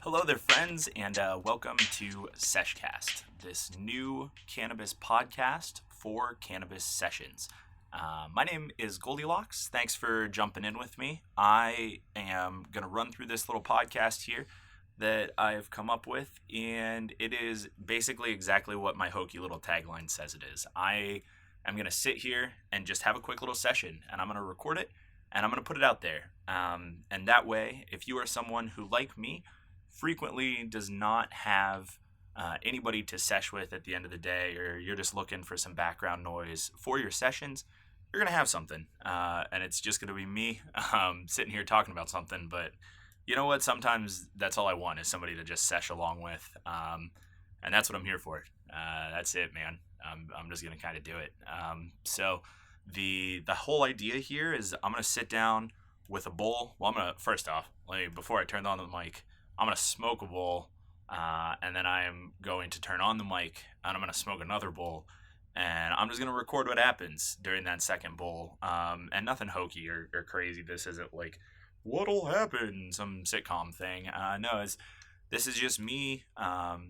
Hello there, friends, and welcome to Seshcast, this new cannabis podcast for cannabis sessions. My name is Goldilocks. Thanks for jumping in with me. I am going to run through this little podcast here that I've come up with, and it is basically exactly what my hokey little tagline says it is. I am going to sit here and just have a quick little session, and I'm going to record it, and I'm going to put it out there. And that way, if you are someone who, like me, frequently does not have anybody to sesh with at the end of the day, or you're just looking for some background noise for your sessions, you're going to have something. And it's just going to be me sitting here talking about something. But you know what? Sometimes that's all I want is somebody to just sesh along with. And that's what I'm here for. That's it, man. I'm just going to kind of do it. So the whole idea here is I'm going to sit down with a bowl. Well, I'm going to, first off, before I turn on the mic, I'm going to smoke a bowl, and then I am going to turn on the mic, and I'm going to smoke another bowl, and I'm just going to record what happens during that second bowl, and nothing hokey or crazy. This isn't like, what'll happen, some sitcom thing. No, this is just me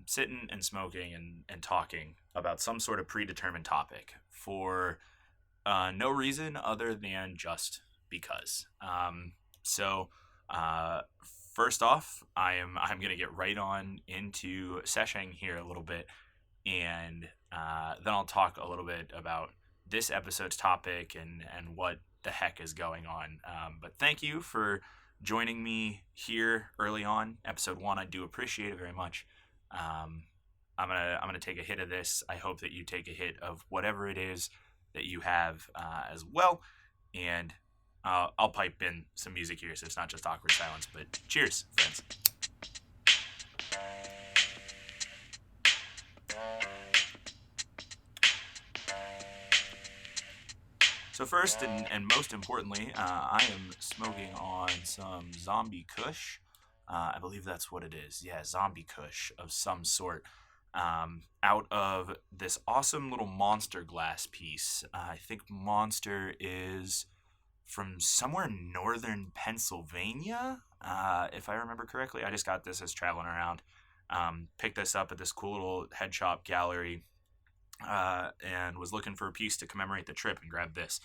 sitting and smoking and talking about some sort of predetermined topic for no reason other than just because. First off, I'm going to get right on into seshing here a little bit, and then I'll talk a little bit about this episode's topic and what the heck is going on. But thank you for joining me here early on, episode 1. I do appreciate it very much. I'm gonna take a hit of this. I hope that you take a hit of whatever it is that you have as well, and I'll pipe in some music here so it's not just awkward silence, but cheers, friends. So first and most importantly, I am smoking on some zombie kush. I believe that's what it is. Yeah, zombie kush of some sort. Out of this awesome little Monster glass piece. I think Monster is from somewhere in northern Pennsylvania, if I remember correctly. I just got this as traveling around. Picked this up at this cool little head shop gallery, and was looking for a piece to commemorate the trip and grabbed this.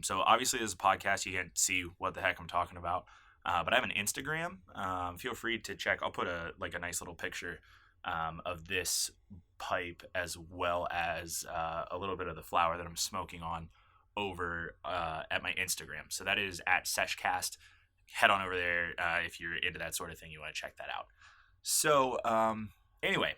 So obviously this is a podcast, you can't see what the heck I'm talking about, but I have an Instagram. Feel free to check. I'll put a nice little picture of this pipe, as well as a little bit of the flower that I'm smoking on, over at my Instagram. So that is at Seshcast. Head on over there if you're into that sort of thing. You want to check that out. So anyway,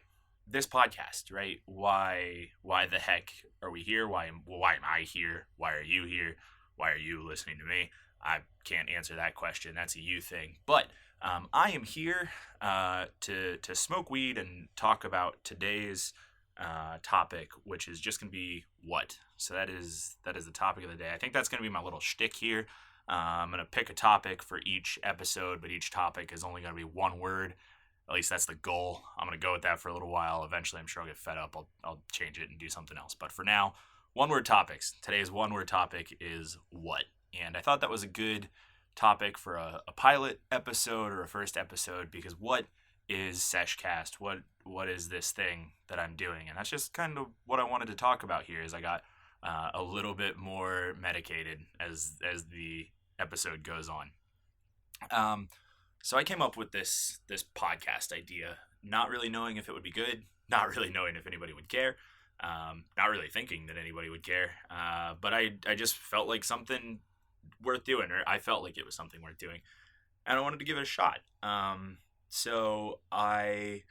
this podcast, right? Why the heck are we here? Why am I here? Why are you here? Why are you listening to me? I can't answer that question. That's a you thing. But I am here to smoke weed and talk about today's topic, which is just going to be what. So that is the topic of the day. I think that's going to be my little shtick here. I'm going to pick a topic for each episode, but each topic is only going to be one word. At least that's the goal. I'm going to go with that for a little while. Eventually, I'm sure I'll get fed up. I'll change it and do something else. But for now, one-word topics. Today's one-word topic is what. And I thought that was a good topic for a pilot episode or a first episode, because what is Seshcast? What is this thing that I'm doing? And that's just kind of what I wanted to talk about here. Is I got a little bit more medicated as the episode goes on. So I came up with this podcast idea, not really knowing if it would be good, not really knowing if anybody would care, not really thinking that anybody would care, but I just felt like something worth doing, or I felt like it was something worth doing, and I wanted to give it a shot. So I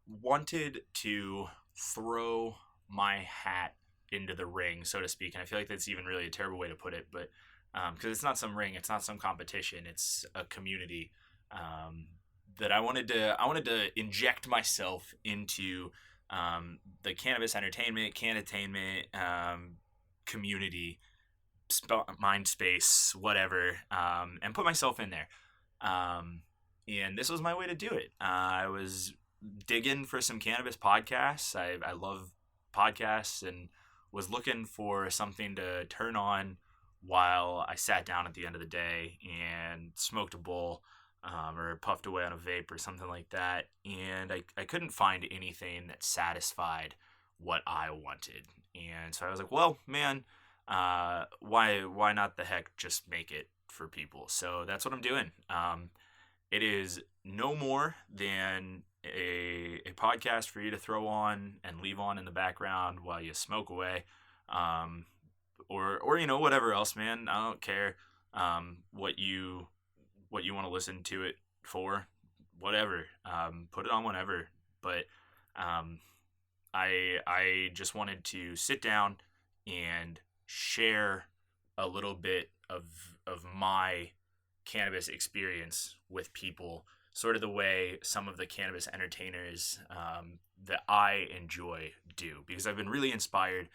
wanted to throw my hat into the ring, so to speak, and I feel like that's even really a terrible way to put it, but because it's not some ring, it's not some competition, it's a community that I wanted to inject myself into the cannabis entertainment, canatainment community, mind space, whatever, and put myself in there. And this was my way to do it. I was digging for some cannabis podcasts. I love podcasts and was looking for something to turn on while I sat down at the end of the day and smoked a bowl. or puffed away on a vape or something like that, and I couldn't find anything that satisfied what I wanted. And so I was like, well, man, why not the heck just make it for people? So that's what I'm doing. It is no more than a podcast for you to throw on and leave on in the background while you smoke away, um, or whatever else, man. I don't care what you want to listen to it for, whatever. Put it on whenever. But um, I just wanted to sit down and share a little bit of my cannabis experience with people, sort of the way some of the cannabis entertainers that I enjoy do, because I've been really inspired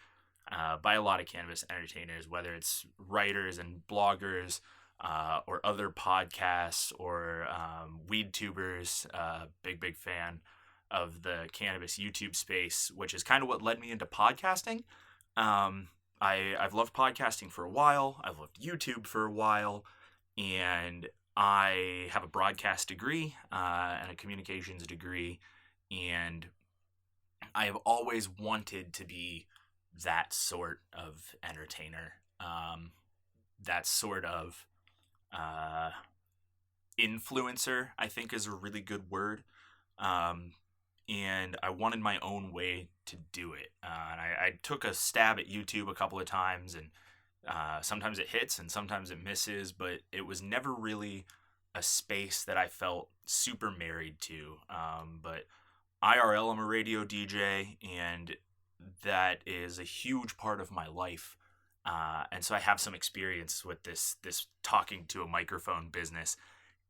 by a lot of cannabis entertainers, whether it's writers and bloggers, or other podcasts, or weed tubers. Big fan of the cannabis YouTube space, which is kind of what led me into podcasting. I've loved podcasting for a while. I've loved YouTube for a while, and I have a broadcast degree and a communications degree, and I have always wanted to be that sort of entertainer, that sort of influencer, I think is a really good word. And I wanted my own way to do it. And I took a stab at YouTube a couple of times, and sometimes it hits and sometimes it misses, but it was never really a space that I felt super married to. But IRL, I'm a radio DJ, and that is a huge part of my life. And so I have some experience with this talking to a microphone business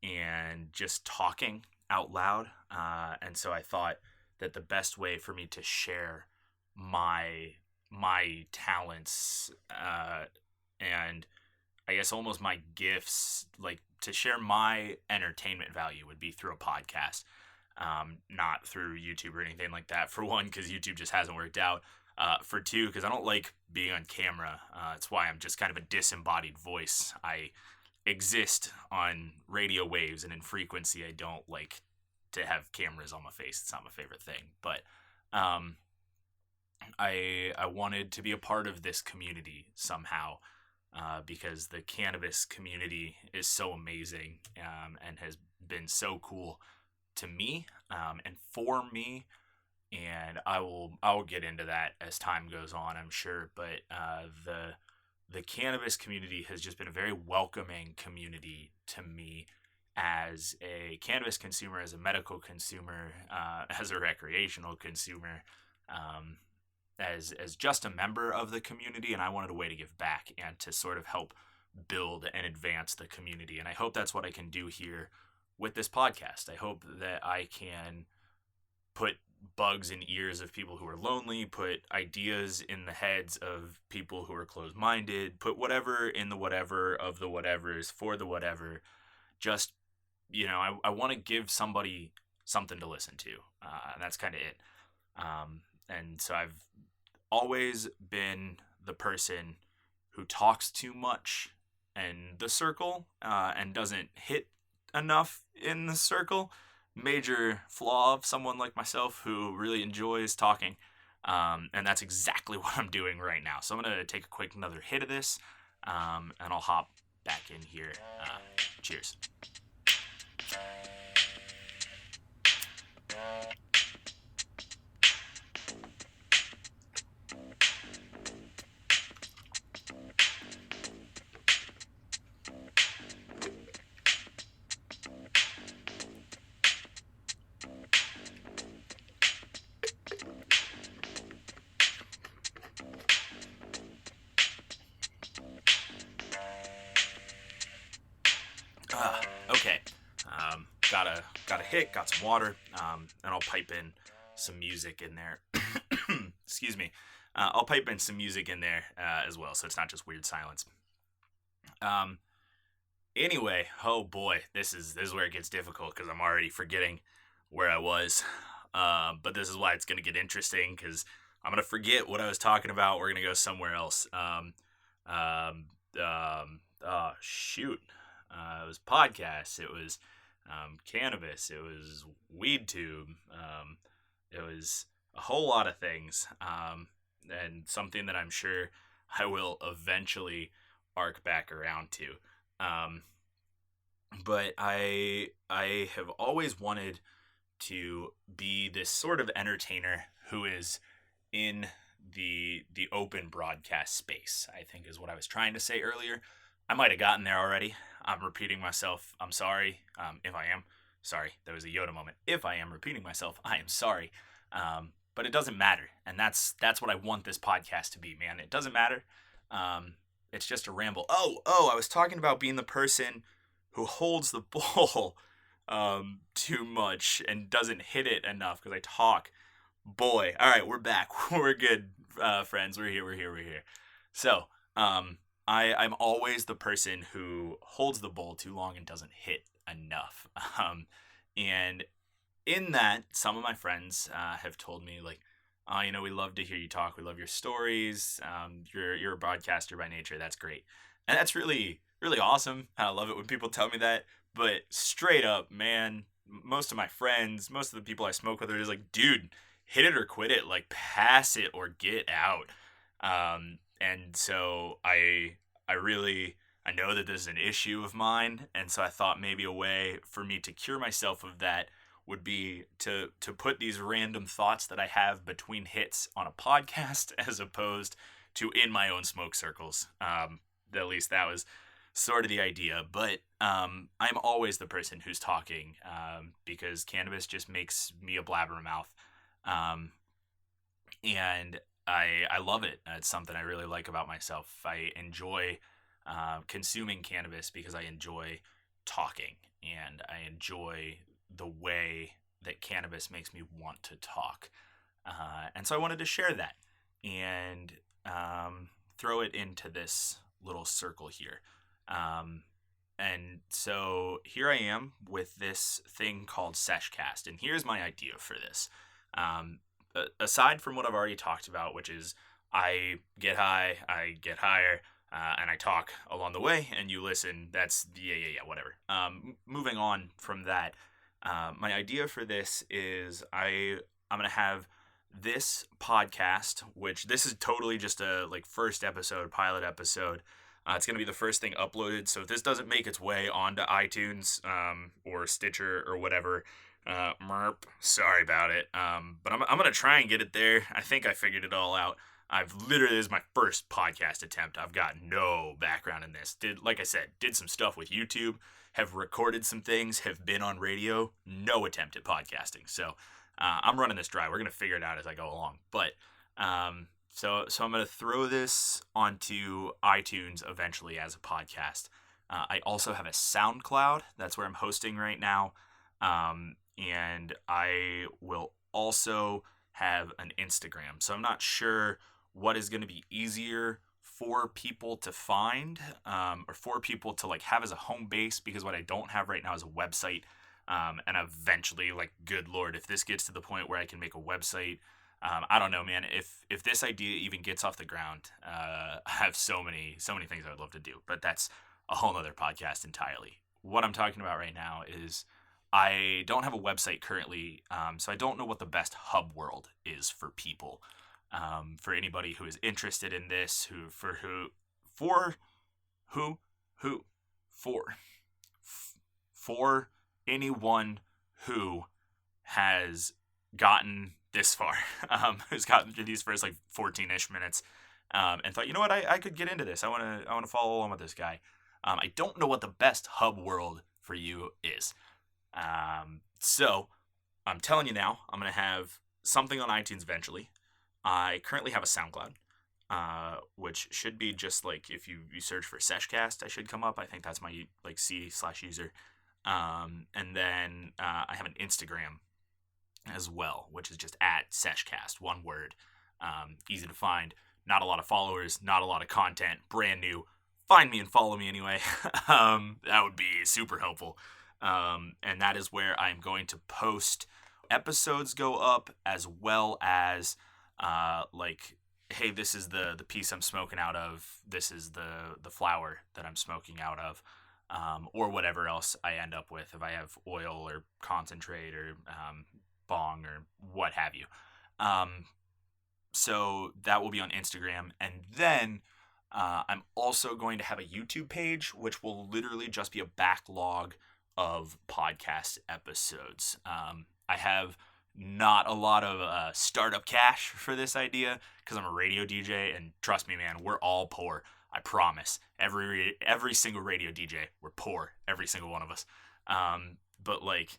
and just talking out loud. And so I thought that the best way for me to share my talents, and I guess almost my gifts, like to share my entertainment value, would be through a podcast, not through YouTube or anything like that. For one, because YouTube just hasn't worked out. For two, because I don't like being on camera. That's why I'm just kind of a disembodied voice. I exist on radio waves and in frequency. I don't like to have cameras on my face. It's not my favorite thing. But I wanted to be a part of this community somehow, because the cannabis community is so amazing, and has been so cool to me, and for me. And I will get into that as time goes on, I'm sure. But the cannabis community has just been a very welcoming community to me as a cannabis consumer, as a medical consumer, as a recreational consumer, as just a member of the community. And I wanted a way to give back and to sort of help build and advance the community. And I hope that's what I can do here with this podcast. I hope that I can put bugs in ears of people who are lonely, put ideas in the heads of people who are closed-minded, put whatever in the whatever of the whatevers for the whatever. Just, I want to give somebody something to listen to, and that's kind of it. And so I've always been the person who talks too much in the circle, and doesn't hit enough in the circle. Major flaw of someone like myself who really enjoys talking, and that's exactly what I'm doing right now. So I'm gonna take a quick another hit of this, and I'll hop back in here. Cheers. Okay. Got a hit, got some water, and I'll pipe in some music in there. Excuse me. I'll pipe in some music in there as well, so it's not just weird silence. Anyway, oh boy, this is where it gets difficult, because I'm already forgetting where I was. But this is why it's gonna get interesting, because I'm gonna forget what I was talking about. We're gonna go somewhere else. Oh shoot. It was podcasts. It was cannabis, it was weed tube, it was a whole lot of things, and something that I'm sure I will eventually arc back around to. Um, but I have always wanted to be this sort of entertainer who is in the open broadcast space, I think is what I was trying to say earlier. I might have gotten there already. I'm repeating myself. I'm sorry. If I am, sorry. That was a Yoda moment. If I am repeating myself, I am sorry. But it doesn't matter, and that's what I want this podcast to be, man. It doesn't matter. Um, it's just a ramble. Oh, I was talking about being the person who holds the ball too much and doesn't hit it enough because I talk. Boy, all right, we're back. We're good, friends. We're here. We're here. We're here. So, I'm always the person who holds the ball too long and doesn't hit enough. And in that, some of my friends have told me like, "Oh, we love to hear you talk. We love your stories. You're a broadcaster by nature. That's great." And that's really really awesome. I love it when people tell me that. But straight up, man, most of my friends, most of the people I smoke with are just like, "Dude, hit it or quit it. Like, pass it or get out." And so I know that this is an issue of mine, and so I thought maybe a way for me to cure myself of that would be to put these random thoughts that I have between hits on a podcast as opposed to in my own smoke circles. At least that was sort of the idea. But I'm always the person who's talking because cannabis just makes me a blabbermouth. Um, and I love it. It's something I really like about myself. I enjoy consuming cannabis because I enjoy talking and I enjoy the way that cannabis makes me want to talk. And so I wanted to share that and throw it into this little circle here. And so here I am with this thing called Seshcast. And here's my idea for this. Aside from what I've already talked about, which is I get high, I get higher, and I talk along the way, and you listen. That's whatever. Moving on from that, my idea for this is I'm gonna have this podcast, which this is totally just a like first episode, pilot episode. It's gonna be the first thing uploaded. So if this doesn't make its way onto iTunes or Stitcher or whatever, sorry about it. But I'm gonna try and get it there. I think I figured it all out. This is my first podcast attempt. I've got no background in this. Like I said, did some stuff with YouTube, have recorded some things, have been on radio. No attempt at podcasting. So I'm running this dry. We're gonna figure it out as I go along. But so I'm gonna throw this onto iTunes eventually as a podcast. I also have a SoundCloud. That's where I'm hosting right now. And I will also have an Instagram. So I'm not sure what is going to be easier for people to find or for people to like have as a home base, because what I don't have right now is a website. And eventually, like, good Lord, if this gets to the point where I can make a website, I don't know, man. If this idea even gets off the ground, I have so many things I would love to do, but that's a whole nother podcast entirely. What I'm talking about right now is I don't have a website currently, so I don't know what the best hub world is for people. For anybody who is interested in this, for anyone who has gotten this far, who's gotten through these first like 14-ish minutes, and thought, you know what, I could get into this. I want to follow along with this guy. I don't know what the best hub world for you is. So I'm telling you now, I'm going to have something on iTunes eventually. I currently have a SoundCloud, which should be just like, if you search for Seshcast, I should come up. I think that's my like C/user. And then, I have an Instagram as well, which is just at Seshcast, one word. Easy to find, not a lot of followers, not a lot of content, brand new. Find me and follow me anyway. That would be super helpful. And that is where I'm going to post episodes go up, as well as like, hey, this is the piece I'm smoking out of. This is the flower that I'm smoking out of. or whatever else I end up with if I have oil or concentrate or bong or what have you. Um, so that will be on Instagram. And then I'm also going to have a YouTube page, which will literally just be a backlog of podcast episodes. I have not a lot of startup cash for this idea because I'm a radio DJ, and trust me, man, we're all poor. I promise. Every single radio DJ, we're poor. Every single one of us. But like,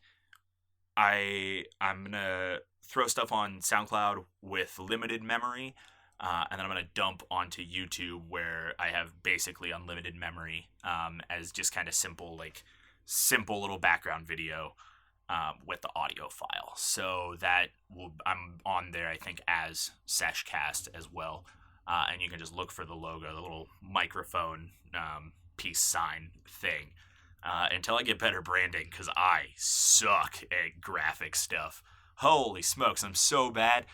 I'm gonna throw stuff on SoundCloud with limited memory, and then I'm gonna dump onto YouTube where I have basically unlimited memory, as just kind of simple little background video, with the audio file. So I'm on there, I think, as Seshcast as well, and you can just look for the logo, the little microphone peace sign thing. Until I get better branding, because I suck at graphic stuff. Holy smokes, I'm so bad.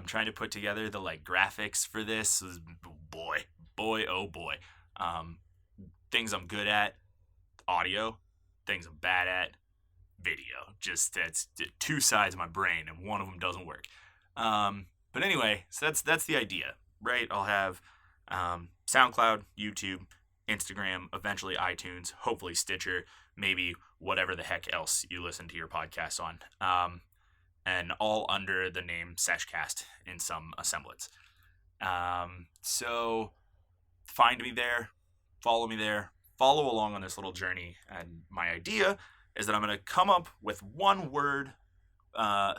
Trying to put together the graphics for this was boy, oh boy. Things I'm good at, audio. Things I'm bad at, video. Just that's two sides of my brain, and one of them doesn't work. But anyway, so that's the idea, right? I'll have SoundCloud, YouTube, Instagram, eventually iTunes, hopefully Stitcher, maybe whatever the heck else you listen to your podcast on, and all under the name Seshcast in some semblance. So find me there, follow along on this little journey, and my idea is that I'm going to come up with one word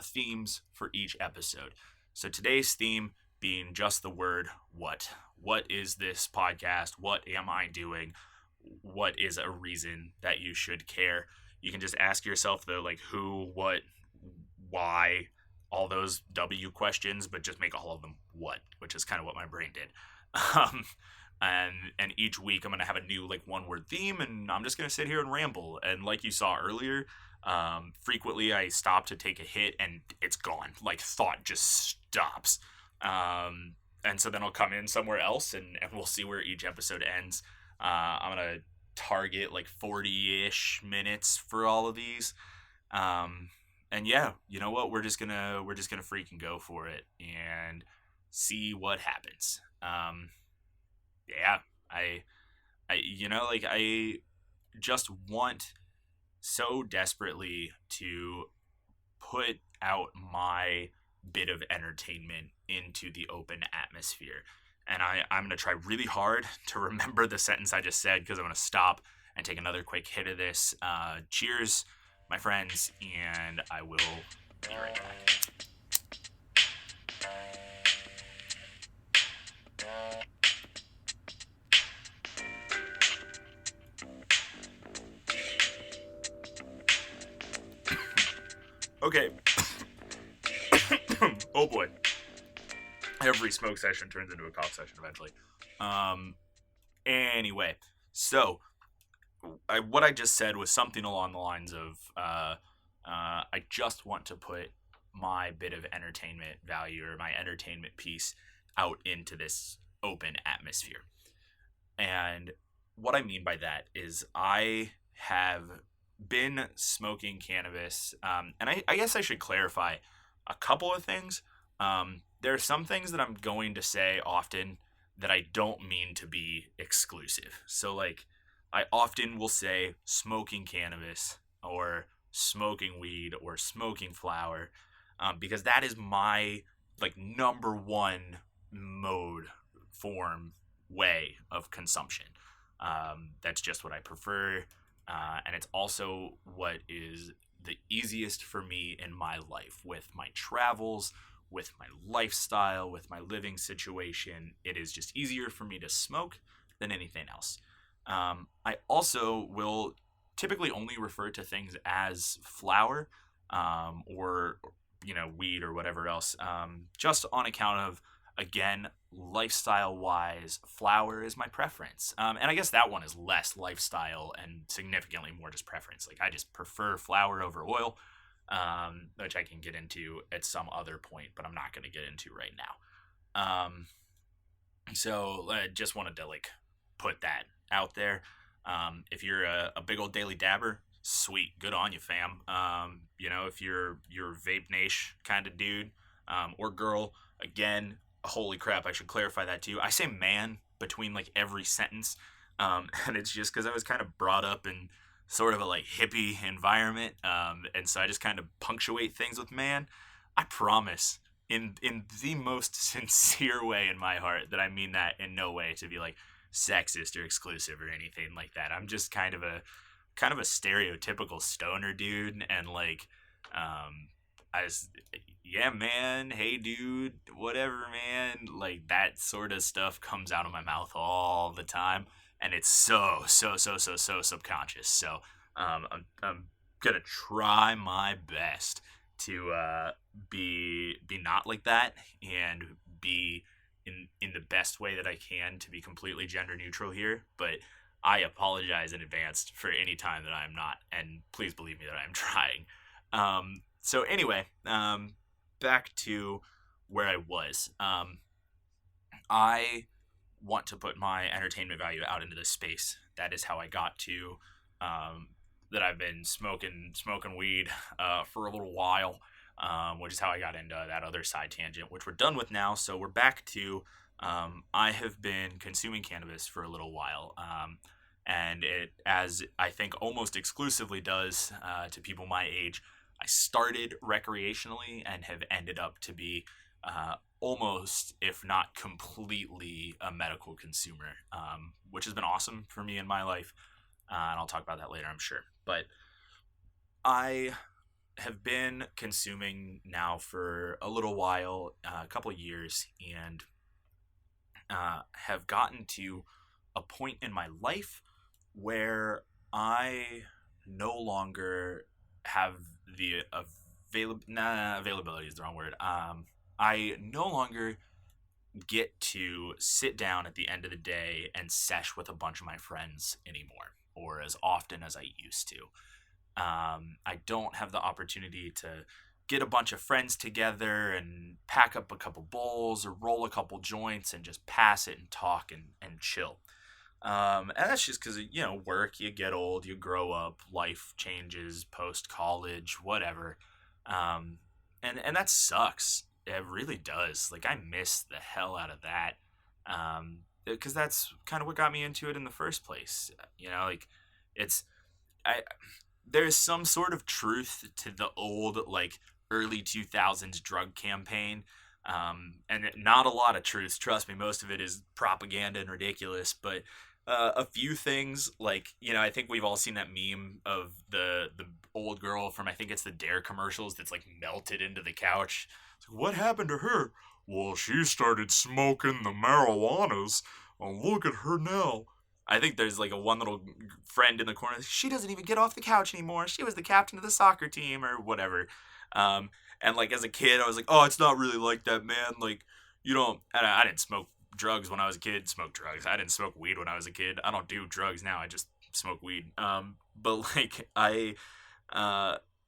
themes for each episode. So today's theme being just the word what. What is this podcast? What am I doing? What is a reason that you should care? You can just ask yourself the who, what, why, all those W questions, but just make all of them what, which is kind of what my brain did. And each week I'm going to have a new one word theme, and I'm just going to sit here and ramble. And like you saw earlier, frequently I stop to take a hit and it's gone. Thought just stops. And so then I'll come in somewhere else, and we'll see where each episode ends. I'm going to target 40-ish minutes for all of these. And yeah, you know what? We're just gonna freaking go for it and see what happens. Yeah, I just want so desperately to put out my bit of entertainment into the open atmosphere. And I'm going to try really hard to remember the sentence I just said, because I'm going to stop and take another quick hit of this. Cheers, my friends, and I will be right back. Okay. Oh boy. Every smoke session turns into a cough session eventually. Anyway, so what I just said was something along the lines of I just want to put my bit of entertainment value or my entertainment piece out into this open atmosphere. And what I mean by that is I have been smoking cannabis, and I guess I should clarify a couple of things. There are some things that I'm going to say often that I don't mean to be exclusive. So I often will say smoking cannabis or smoking weed or smoking flower, because that is my number one mode, form, way of consumption. That's just what I prefer. And it's also what is the easiest for me in my life, with my travels, with my lifestyle, with my living situation. It is just easier for me to smoke than anything else. I also will typically only refer to things as flower, or weed or whatever else, just on account of, again, lifestyle wise, flower is my preference. And I guess that one is less lifestyle and significantly more just preference. I just prefer flower over oil, which I can get into at some other point, but I'm not going to get into right now. So I just wanted to put that out there. If you're a big old daily dabber, sweet, good on you, fam. If you're vape nation kind of dude or girl, again, holy crap, I should clarify that too. I say man between like every sentence, and it's just because I was kind of brought up in sort of a like hippie environment, and so I just kind of punctuate things with man. I promise, in the most sincere way in my heart, that I mean that in no way to be like sexist or exclusive or anything like that. I'm just kind of a stereotypical stoner dude, and like, I just, yeah, man, hey, dude, whatever, man, like that sort of stuff comes out of my mouth all the time, and it's so subconscious. So, I'm gonna try my best to be not like that, and be in the best way that I can to be completely gender neutral here, but I apologize in advance for any time that I'm not, and please believe me that I'm trying. So anyway, back to where I was. I want to put my entertainment value out into this space. That is how I got to um, that I've been smoking weed for a little while, which is how I got into that other side tangent, which we're done with now. So we're back to I have been consuming cannabis for a little while. And it, as I think almost exclusively does to people my age, I started recreationally and have ended up to be almost, if not completely, a medical consumer, which has been awesome for me in my life. And I'll talk about that later, I'm sure. But I have been consuming now for a little while, a couple of years, and have gotten to a point in my life where I no longer have the availability is the wrong word. I no longer get to sit down at the end of the day and sesh with a bunch of my friends anymore, or as often as I used to. I don't have the opportunity to get a bunch of friends together and pack up a couple bowls or roll a couple joints and just pass it and talk and chill. And that's just because, work, you get old, you grow up, life changes post college, whatever. Um, and that sucks. It really does. Like, I miss the hell out of that. Because that's kind of what got me into it in the first place. Like, it's, I, there's some sort of truth to the old, like, early 2000s drug campaign. And not a lot of truth. Trust me, most of it is propaganda and ridiculous, but a few things, like, I think we've all seen that meme of the old girl from, I think it's the Dare commercials, that's like melted into the couch. It's like, what happened to her? Well, she started smoking the marijuanas. Oh, look at her now. I think there's like a one little friend in the corner. She doesn't even get off the couch anymore. She was the captain of the soccer team or whatever. Um, and like as a kid, I was like, oh, it's not really like that, man. Like, you don't. And I didn't smoke drugs when I was a kid. Smoke drugs. I didn't smoke weed when I was a kid. I don't do drugs now. I just smoke weed. But like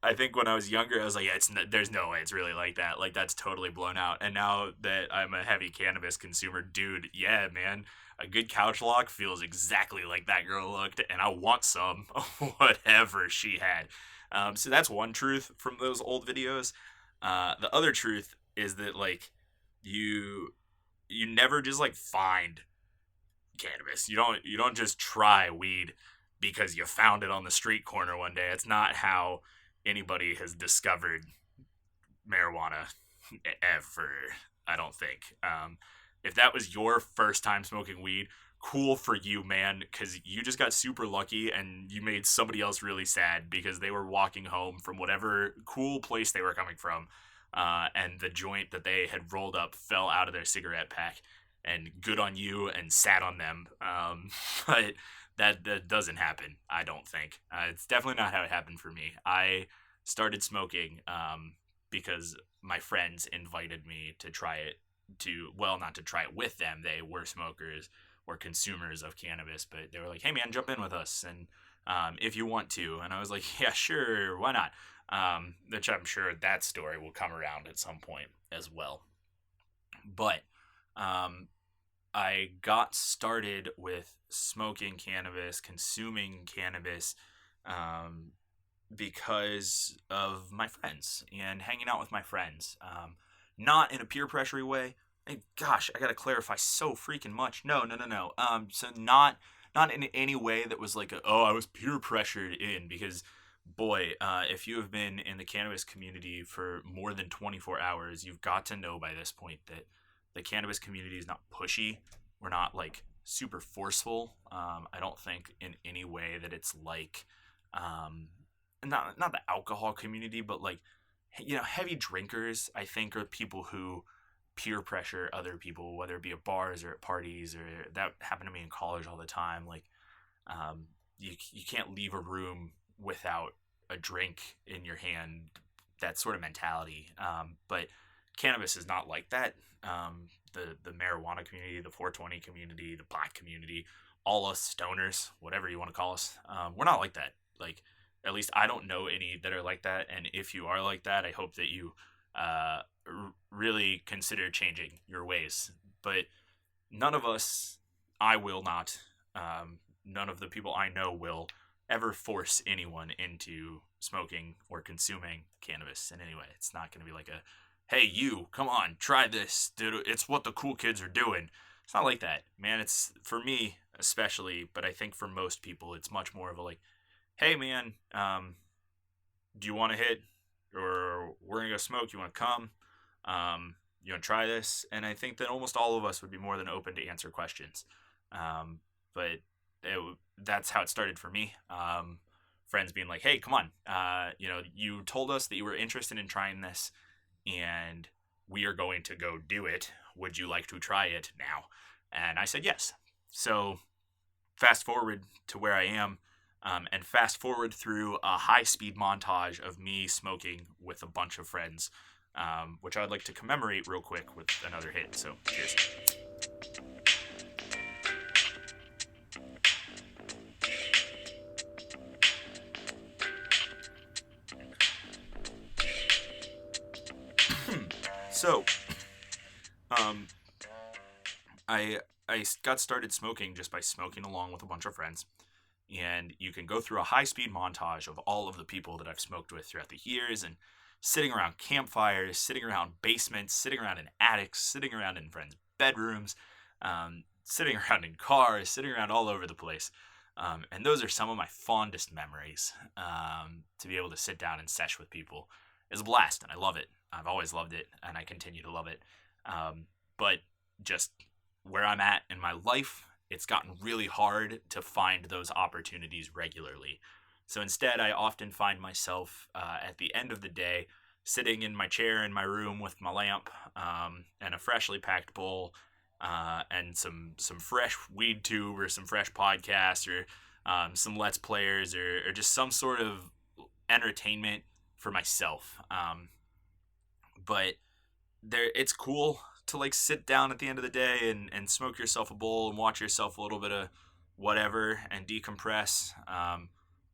I think when I was younger, I was like, yeah, there's no way it's really like that. Like, that's totally blown out. And now that I'm a heavy cannabis consumer, dude, yeah, man, a good couch lock feels exactly like that girl looked, and I want some, whatever she had. So that's one truth from those old videos. The other truth is that, like, you you never just like find cannabis. You don't just try weed because you found it on the street corner one day. It's not how anybody has discovered marijuana ever. I don't think. If that was your first time smoking weed, cool for you, man, because you just got super lucky and you made somebody else really sad because they were walking home from whatever cool place they were coming from, and the joint that they had rolled up fell out of their cigarette pack. And good on you, and sad on them. But that doesn't happen, I don't think. It's definitely not how it happened for me. I started smoking because my friends invited me to try it, not to try it with them. They were smokers or consumers of cannabis, but they were like, hey man, jump in with us, and if you want to. And I was like, yeah, sure, why not? Which I'm sure that story will come around at some point as well. But I got started with smoking cannabis, consuming cannabis, um, because of my friends and hanging out with my friends. Not in a peer pressure way. Hey, gosh, I gotta clarify so freaking much. No, no, no, no. So not in any way that was like, oh, I was peer pressured in, because boy, if you have been in the cannabis community for more than 24 hours, you've got to know by this point that the cannabis community is not pushy. We're not like super forceful. I don't think in any way that it's like, um, not the alcohol community, but like, heavy drinkers. I think are people who peer pressure other people, whether it be at bars or at parties, or that happened to me in college all the time. Like, you can't leave a room without a drink in your hand. That sort of mentality. But cannabis is not like that. The marijuana community, the 420 community, the black community, all us stoners, whatever you want to call us, we're not like that. Like, at least I don't know any that are like that. And if you are like that, I hope that you really consider changing your ways. But none of us, I will not, none of the people I know will ever force anyone into smoking or consuming cannabis in any way. It's not going to be like a, hey, you, come on, try this, dude. It's what the cool kids are doing. It's not like that, man. It's, for me especially, but I think for most people, it's much more of a like, hey, man, do you want to hit, or we're gonna go smoke? You want to come? You want to try this? And I think that almost all of us would be more than open to answer questions. But that's how it started for me. Friends being like, hey, come on, you told us that you were interested in trying this, and we are going to go do it. Would you like to try it now? And I said yes. So fast forward to where I am, and fast forward through a high-speed montage of me smoking with a bunch of friends, which I'd like to commemorate real quick with another hit. So cheers. So, I got started smoking just by smoking along with a bunch of friends. And you can go through a high-speed montage of all of the people that I've smoked with throughout the years, and sitting around campfires, sitting around basements, sitting around in attics, sitting around in friends' bedrooms, sitting around in cars, sitting around all over the place. And those are some of my fondest memories. To be able to sit down and sesh with people is a blast, and I love it. I've always loved it, and I continue to love it. But just where I'm at in my life, it's gotten really hard to find those opportunities regularly. So instead, I often find myself at the end of the day sitting in my chair in my room with my lamp, and a freshly packed bowl, and some fresh weed tube, or some fresh podcasts, or some Let's Players, or just some sort of entertainment for myself. But it's cool to like sit down at the end of the day and smoke yourself a bowl and watch yourself a little bit of whatever and decompress.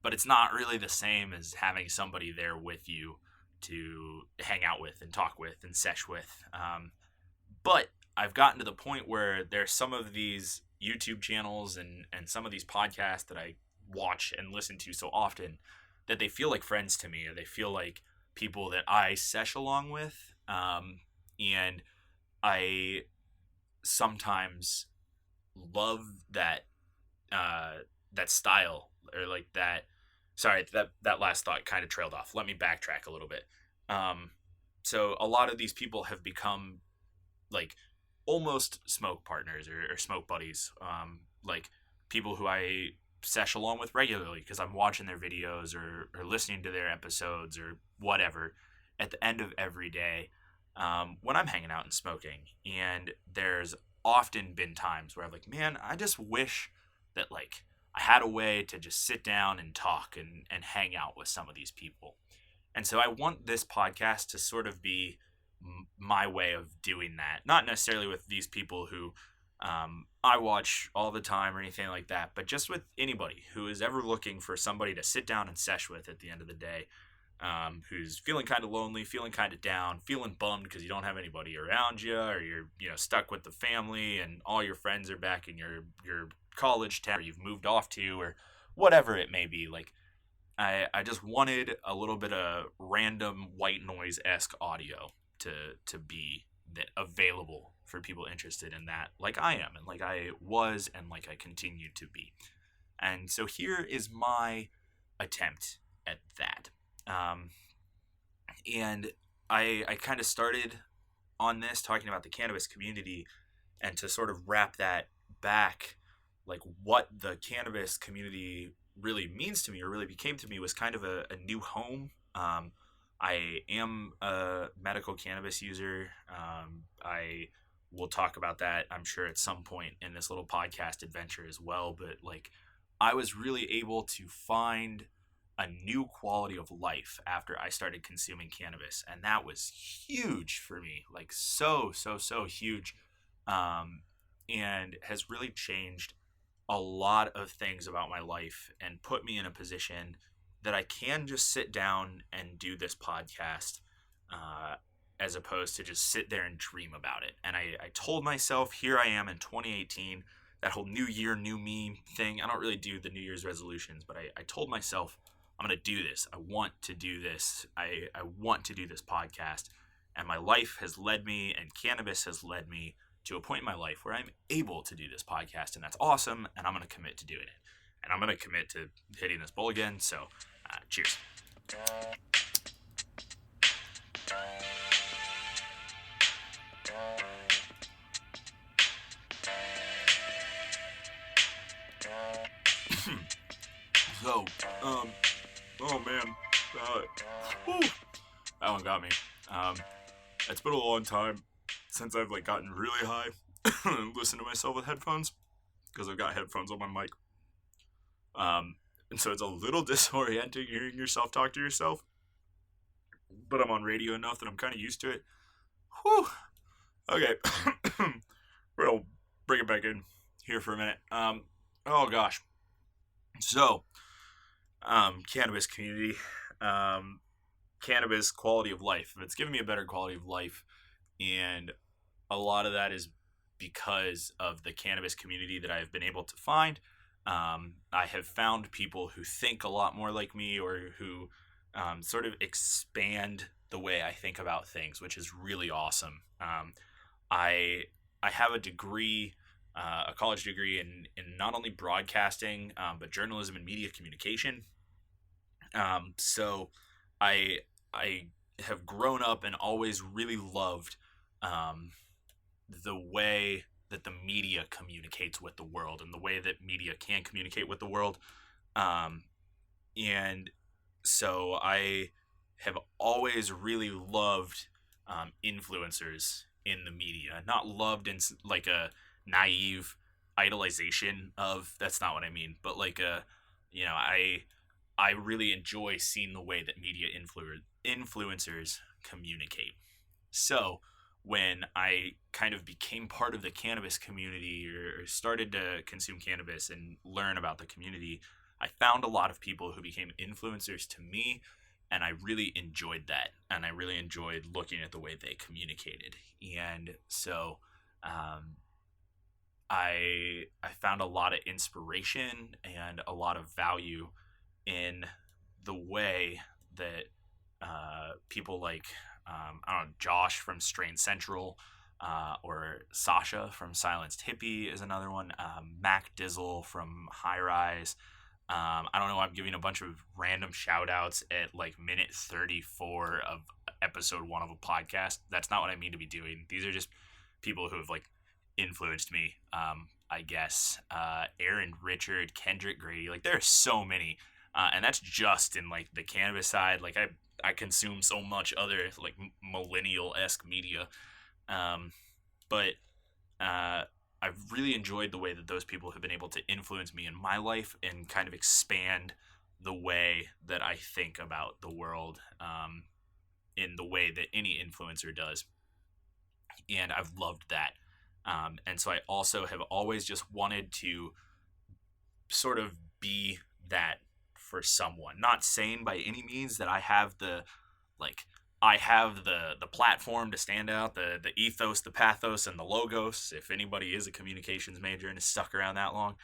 But it's not really the same as having somebody there with you to hang out with and talk with and sesh with. But I've gotten to the point where there's some of these YouTube channels and some of these podcasts that I watch and listen to so often that they feel like friends to me, or they feel like people that I sesh along with. And I sometimes love that that style, or like that. Sorry, that last thought kind of trailed off. Let me backtrack a little bit. So a lot of these people have become like almost smoke partners, or smoke buddies. Like people who I sesh along with regularly because I'm watching their videos, or listening to their episodes, or whatever at the end of every day, when I'm hanging out and smoking. And there's often been times where I'm like, man, I just wish that like I had a way to just sit down and talk and hang out with some of these people. And so I want this podcast to sort of be my way of doing that. Not necessarily with these people who I watch all the time or anything like that, but just with anybody who is ever looking for somebody to sit down and sesh with at the end of the day. who's feeling kind of lonely, feeling kind of down, feeling bummed because you don't have anybody around you, or you're stuck with the family, and all your friends are back in your college town, or you've moved off to, or whatever it may be. Like I just wanted a little bit of random white noise esque audio to be available for people interested in that, like I am, and like I was, and like I continue to be. And so here is my attempt at that. Um, and I kind of started on this talking about the cannabis community, and to sort of wrap that back, like what the cannabis community really means to me, or really became to me, was kind of a new home. I am a medical cannabis user. I will talk about that, I'm sure, at some point in this little podcast adventure as well. But like, I was really able to find a new quality of life after I started consuming cannabis, and that was huge for me. Like so huge, and has really changed a lot of things about my life and put me in a position that I can just sit down and do this podcast, uh, as opposed to just sit there and dream about it. And I told myself, here I am in 2018, that whole new year, new me thing. I don't really do the New Year's resolutions, but I told myself, I'm going to do this. I want to do this. I want to do this podcast. And my life has led me, and cannabis has led me to a point in my life where I'm able to do this podcast, and that's awesome, and I'm going to commit to doing it. And I'm going to commit to hitting this bowl again, so cheers. So, oh man, that one got me. It's been a long time since I've like gotten really high and listened to myself with headphones, because I've got headphones on my mic. And so it's a little disorienting hearing yourself talk to yourself, but I'm on radio enough that I'm kind of used to it. Whew. Okay, we're gonna bring it back in here for a minute. Oh gosh. So, cannabis community, cannabis quality of life. It's given me a better quality of life, and a lot of that is because of the cannabis community that I've been able to find. I have found people who think a lot more like me, or who sort of expand the way I think about things, which is really awesome. I have a degree, a college degree in not only broadcasting, but journalism and media communication. So I have grown up and always really loved the way that the media communicates with the world, and the way that media can communicate with the world. And so I have always really loved influencers in the media. Not loved in like a naive idolization of, that's not what I mean, but like I really enjoy seeing the way that media influencers communicate. So when I kind of became part of the cannabis community, or started to consume cannabis and learn about the community, I found a lot of people who became influencers to me, and I really enjoyed that. And I really enjoyed looking at the way they communicated. And so I found a lot of inspiration and a lot of value in the way that people like I don't know, Josh from Strain Central, or Sasha from Silenced Hippie is another one. Mac Dizzle from High Rise. I don't know. I'm giving a bunch of random shout outs at like minute 34 of episode 1 of a podcast. That's not what I mean to be doing. These are just people who have like influenced me. I guess Aaron Richard, Kendrick Grady. Like there are so many, and that's just in like the cannabis side. Like I consume so much other like millennial-esque media, but I've really enjoyed the way that those people have been able to influence me in my life, and kind of expand the way that I think about the world, in the way that any influencer does, and I've loved that. And so I also have always just wanted to sort of be that for someone. Not saying by any means that I have like the platform to stand out, the ethos, the pathos, and the logos. If anybody is a communications major and has stuck around that long,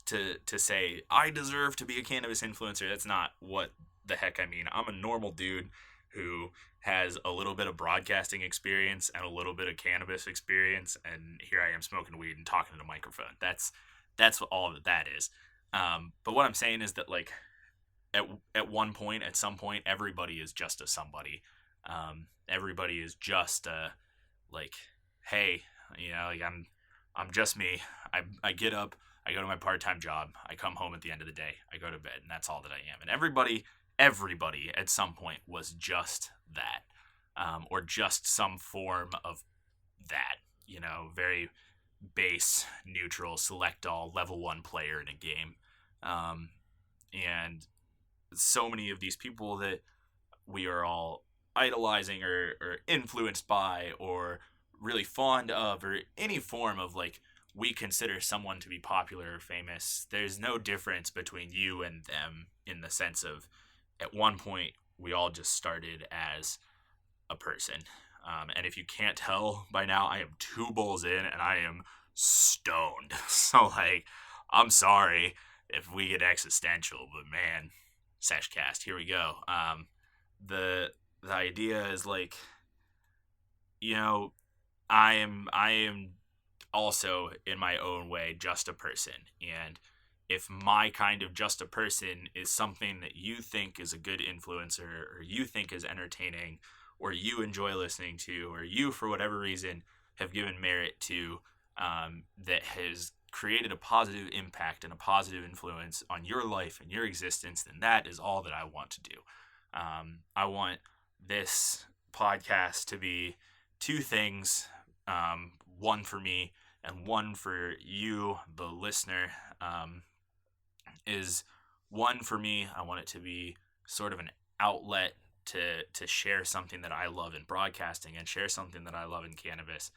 to say I deserve to be a cannabis influencer, that's not what the heck I mean. I'm a normal dude who has a little bit of broadcasting experience and a little bit of cannabis experience, and here I am smoking weed and talking to a microphone. That's all that is. But what I'm saying is that, like, at one point, at some point, everybody is just a somebody. Everybody is just like, hey, like I'm just me. I get up, I go to my part-time job, I come home at the end of the day, I go to bed, and that's all that I am. And everybody at some point was just that, or just some form of that. Very base, neutral, select all, level 1 player in a game. And so many of these people that we are all idolizing or influenced by or really fond of, or any form of, like, we consider someone to be popular or famous, there's no difference between you and them in the sense of, at one point, we all just started as a person. And if you can't tell by now, I am 2 bowls in and I am stoned. So, like, I'm sorry if we get existential, but man, Seshcast, here we go. The idea is, like, I am also, in my own way, just a person. And if my kind of just a person is something that you think is a good influencer, or you think is entertaining, or you enjoy listening to, or you, for whatever reason, have given merit to, that has created a positive impact and a positive influence on your life and your existence, then that is all that I want to do. I want this podcast to be 2 things, one for me and one for you, the listener. Is one, for me, I want it to be sort of an outlet to share something that I love in broadcasting and share something that I love in cannabis,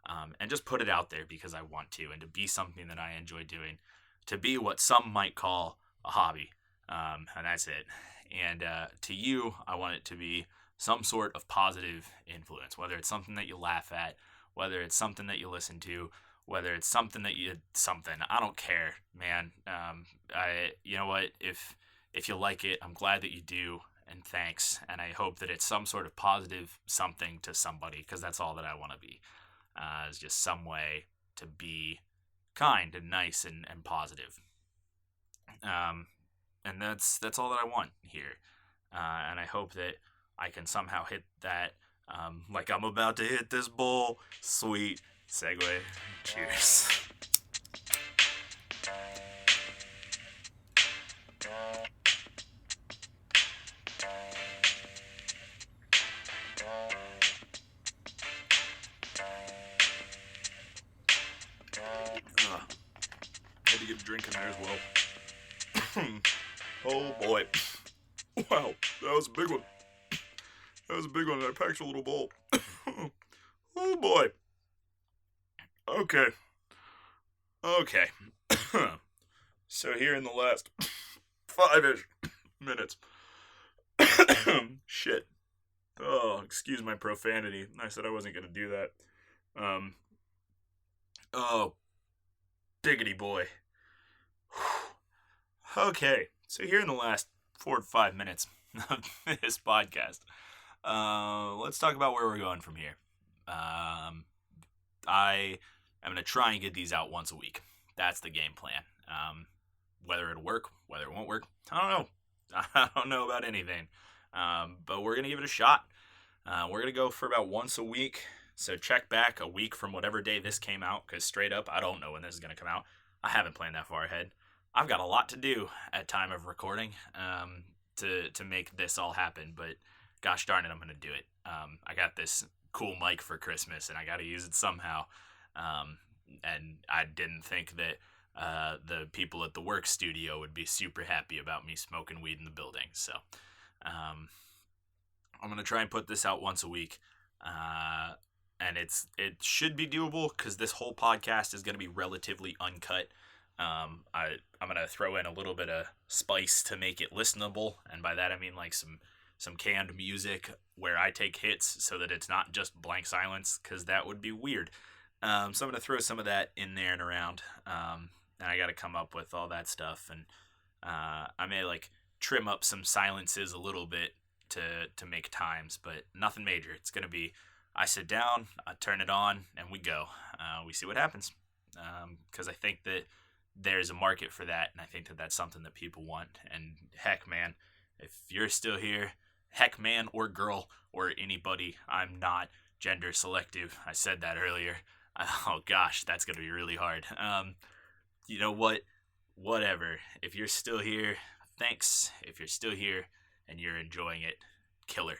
and just put it out there because I want to, and to be something that I enjoy doing, to be what some might call a hobby, and that's it. And to you, I want it to be some sort of positive influence, whether it's something that you laugh at, whether it's something that you listen to, whether it's something that I don't care, man. You know what, if you like it, I'm glad that you do, and thanks. And I hope that it's some sort of positive something to somebody, because that's all that I want to be. Is just some way to be kind and nice and positive. And that's all that I want here. And I hope that I can somehow hit that, like I'm about to hit this bowl. Sweet segue. Cheers. Had to get a drink in there as well. Oh boy. Wow, that was a big one. I packed a little bowl. Oh boy. Okay. So here in the last 5-ish minutes. Shit. Oh, excuse my profanity. I said I wasn't going to do that. Oh, diggity boy. Okay, so here in the last 4 to 5 minutes of this podcast, let's talk about where we're going from here. I am going to try and get these out once a week. That's the game plan. Whether it'll work, whether it won't work, I don't know. I don't know about anything. But we're going to give it a shot. We're going to go for about once a week. So check back a week from whatever day this came out, because straight up, I don't know when this is going to come out. I haven't planned that far ahead. I've got a lot to do at time of recording to make this all happen, but gosh darn it, I'm going to do it. I got this cool mic for Christmas, and I got to use it somehow. And I didn't think that the people at the work studio would be super happy about me smoking weed in the building. So I'm going to try and put this out once a week. And it should be doable, because this whole podcast is going to be relatively uncut. I'm gonna throw in a little bit of spice to make it listenable, and by that I mean like some canned music where I take hits so that it's not just blank silence, because that would be weird. So I'm gonna throw some of that in there and around, and I got to come up with all that stuff, and I may like trim up some silences a little bit to make times, but nothing major. It's gonna be I sit down, I turn it on, and we go. We see what happens, because I think that there's a market for that, and I think that that's something that people want. And heck, man, if you're still here, heck, man or girl or anybody, I'm not gender selective. I said that earlier. Oh gosh, that's gonna be really hard. You know what? Whatever. If you're still here, thanks. If you're still here and you're enjoying it, killer.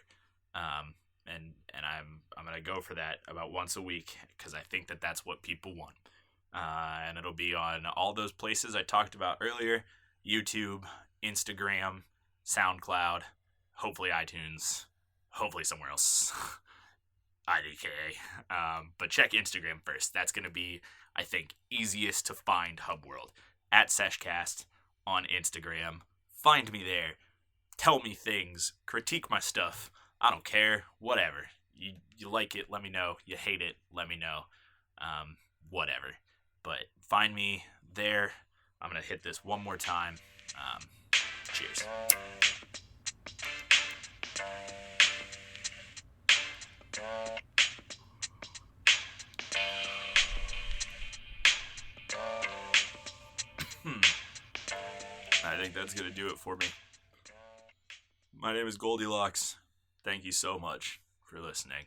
And I'm gonna go for that about once a week, because I think that that's what people want. And it'll be on all those places I talked about earlier: YouTube, Instagram, SoundCloud, hopefully iTunes, hopefully somewhere else. IDK. But check Instagram first. That's going to be, I think, easiest to find Hub World. At Seshcast on Instagram. Find me there. Tell me things. Critique my stuff. I don't care. Whatever. You like it, let me know. You hate it, let me know. Whatever. But find me there. I'm going to hit this one more time. Cheers. I think that's going to do it for me. My name is Goldilocks. Thank you so much for listening.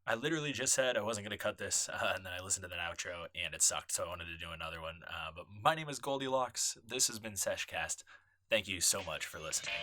I literally just said I wasn't going to cut this, and then I listened to the outro, and it sucked, so I wanted to do another one. But my name is Goldilocks. This has been Seshcast. Thank you so much for listening.